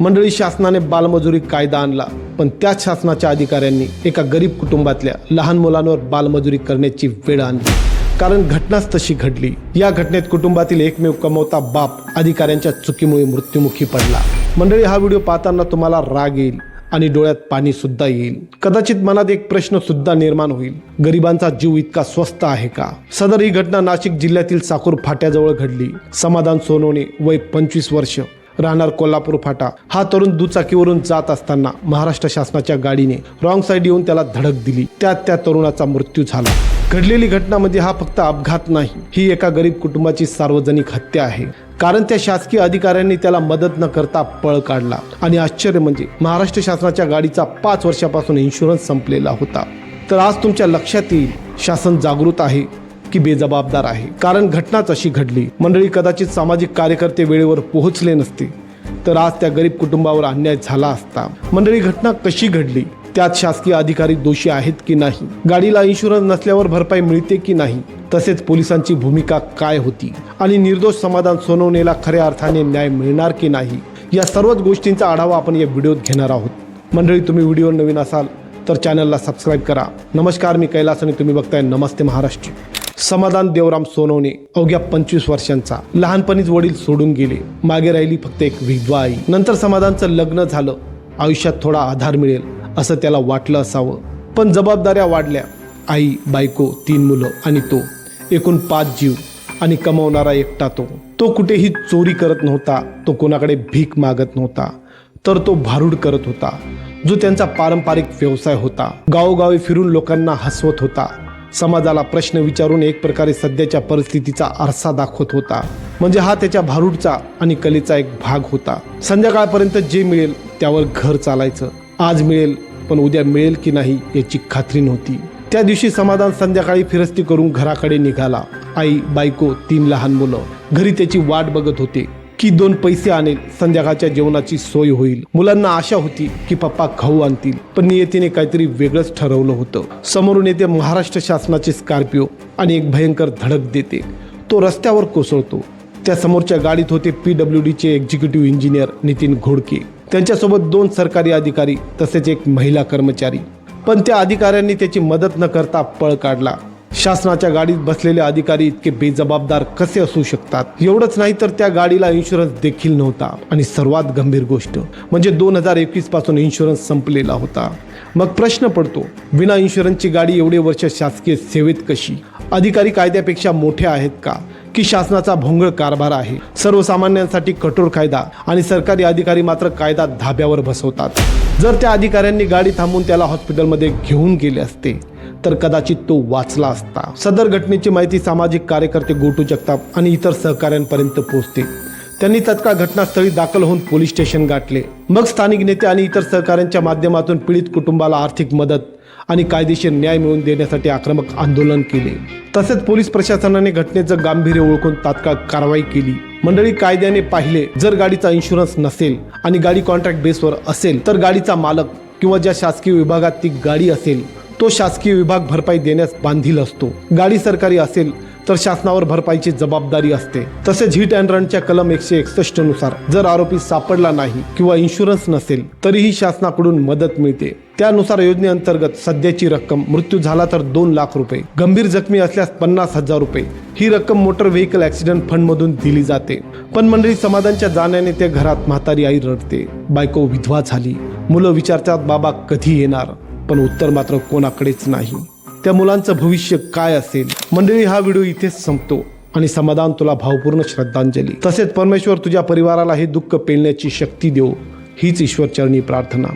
मंडळी, शासनाने बालमजुरी कायदा आणला, पण त्याच शासनाच्या अधिकाऱ्यांनी एका गरीब कुटुंबातल्या लहान मुलांवर बालमजुरी करण्याची वेळ आणली, कारण घटनाच तशी घडली। या घटनेत कुटुंबातील एकमेव कमवता बाप अधिकाऱ्यांच्या चुकीमुळे मृत्युमुखी पडला। मंडळी, हा व्हिडिओ पाहताना तुम्हाला राग येईल आणि डोळ्यात पाणी सुद्धा येईल। कदाचित मनात एक प्रश्न सुद्धा निर्माण होईल, गरिबांचा जीव इतका स्वस्त आहे का? सदर ही घटना नाशिक जिल्ह्यातील साकूर फाट्याजवळ घडली। समाधान सोनवणे, वय 25 वर्ष, राहणार कोल्हापूर फाटा, हा तरुण दुचाकीवरून जात असताना महाराष्ट्र शासनाच्या गाडीने रॉंग साईड येऊन त्याला धडक दिली। त्यात त्या तरुणाचा मृत्यू झाला। घडलेली घटना म्हणजे हा फक्त अपघात नाही, ही एका गरीब कुटुंबाची सार्वजनिक हत्या आहे, कारण त्या शासकीय अधिकाऱ्यांनी त्याला मदत न करता पळ काढला। आणि आश्चर्य म्हणजे महाराष्ट्र शासनाच्या गाडीचा 5 वर्षापासून इन्शुरन्स संपलेला होता। तर आज तुमच्या लक्षात येईल, शासन जागृत आहे की बेजबाबदार आहे, कारण घटनाच अशी घडली। मंडळी, कदाचित सामाजिक कार्यकर्ते वेळेवर पोहोचले नसते तर आज त्या गरीब कुटुंबावर अन्याय झाला असता। मंडळी, घटना कशी घडली, त्यात शासकीय अधिकारी दोषी आहेत की नाही, गाडीला इन्शुरन्स नसल्यावर भरपाई मिळते की नाही, तसेच पोलिसांची भूमिका काय होती आणि निर्दोष समाधान सोनवणेला खऱ्या अर्थाने न्याय मिळणार की नाही, या सर्वच गोष्टींचा आढावा आपण या व्हिडिओत घेणार आहोत। मंडळी, तुम्ही व्हिडिओ नवीन असाल तर चॅनलला सबस्क्राईब करा। नमस्कार, मी कैलास आणि तुम्ही बघताय नमस्ते महाराष्ट्र। समाधान देवराम सोनवणे अवघ्या 25 वर्षांचा, लहानपणीच वडील सोडून गेले, मागे राहिली फक्त एक विधवा आई। नंतर समाधानचं लग्न झालं, आयुष्यात थोडा आधार मिळेल असं त्याला वाटलं असावं, पण जबाबदाऱ्या वाढल्या। आई, बायको, 3 मुलं आणि तो, एकूण 5 जीव आणि कमवणारा एकटा तो कुठेही चोरी करत नव्हता, तो कोणाकडे भीक मागत नव्हता, तर तो भारूड करत होता, जो त्यांचा पारंपरिक व्यवसाय होता। गावोगावी फिरून लोकांना हसवत होता, समाजाला प्रश्न विचारून एक प्रकारे सध्याच्या परिस्थितीचा आरसा दाखवत होता। म्हणजे हा त्याच्या भारूडचा आणि कलेचा एक भाग होता। संध्याकाळपर्यंत जे मिळेल त्यावर घर चालायचं। आज मिळेल पण उद्या मिळेल की नाही याची खात्री नव्हती। त्या दिवशी समाधान संध्याकाळी फिरस्ती करून घराकडे निघाला। आई, बायको, 3 लहान मुलं घरी त्याची वाट बघत होते की 2 पैसे आणेल, संध्याकाळच्या जेवणाची सोय होईल। मुलांना आशा होती की पप्पा खाऊ आणतील, पण नियतीने काहीतरी वेगळंच ठरवलं होतं। समोरून येते महाराष्ट्र शासनाची स्कॉर्पिओ आणि एक भयंकर धडक देते। तो रस्त्यावर कोसळतो। त्या समोरच्या गाडीत होते PWDचे एक्झिक्युटिव्ह इंजिनियर नितीन घोडके, त्यांच्यासोबत 2 सरकारी अधिकारी तसेच एक महिला कर्मचारी, पण त्या अधिकाऱ्यांनी त्याची मदत न करता पळ काढला। शासनाच्या गाडीत बसलेले अधिकारी इतके बेजबाबदार कसे असू शकतात? एवढंच नाही तर त्या गाडीला इन्शुरन्स देखील नव्हता, आणि सर्वात गंभीर गोष्ट म्हणजे 2021 पासून इन्शुरन्स संपलेला होता। मग प्रश्न पडतो, विना इन्शुरन्सची गाडी एवढे वर्ष शासकीय सेवेत कशी? अधिकारी कायद्यापेक्षा मोठे आहेत का, की शासनाचा भोंगळ कारभार आहे? सर्वसामान्यांसाठी कठोर कायदा आणि सरकारी अधिकारी मात्र कायदा धाब्यावर बसवतात। जर त्या अधिकाऱ्यांनी गाडी थांबवून त्याला हॉस्पिटलमध्ये घेऊन गेले असते तर कदाचित तो वाचला असता। सदर घटनेची माहिती सामाजिक कार्यकर्ते गोटू जगताप आणि इतर सहकाऱ्यांपर्यंत पोहोचते। त्यांनी तत्काळ घटनास्थळी दाखल होऊन पोलीस स्टेशन गाठले। मग स्थानिक नेते आणि इतर सहकाऱ्यांच्या माध्यमातून पीडित कुटुंबाला आर्थिक मदत आणि कायदेशीर न्याय मिळवून देण्यासाठी आक्रमक आंदोलन केले। तसेच पोलीस प्रशासनाने घटनेचं गांभीर्य ओळखून तात्काळ कारवाई केली। मंडळी, कायद्याने पाहिले, जर गाडीचा इन्शुरन्स नसेल आणि गाडी कॉन्ट्रॅक्ट बेसवर असेल तर गाडीचा मालक किंवा ज्या शासकीय विभागात ती गाडी असेल तो शासकीय विभाग भरपाई देण्यास बांधील असतो। गाडी सरकारी असेल तर शासनावर भरपाईची जबाबदारी असते। तसेच हिट अँड रनच्या कलम 161 नुसार जर आरोपी सापडला नाही किंवा इन्शुरन्स नसेल तरीही शासनाकडून मदत मिळते। त्यानुसार योजनेअंतर्गत सध्याची रक्कम, मृत्यू झाला तर 2 लाख रुपये, गंभीर जखमी असल्यास 50,000 रुपये ही रक्कम मोटर व्हेकल ऍक्सिडेंट फंड मधून दिली जाते। पण मंडळी, समाधानच्या जाण्याने त्या घरात म्हातारी आई रडते, बायको विधवा झाली, मुलं विचारतात बाबा कधी येणार, पण उत्तर मात्र कोणाकडेच नाही। त्या मुलांचं भविष्य काय असेल? मंडळी, हा व्हिडिओ इथेच संपतो आणि समाधान, तुला भावपूर्ण श्रद्धांजली। तसेच परमेश्वर तुझ्या परिवाराला हे दुःख पेलण्याची शक्ती देव, हीच ईश्वरचरणी प्रार्थना।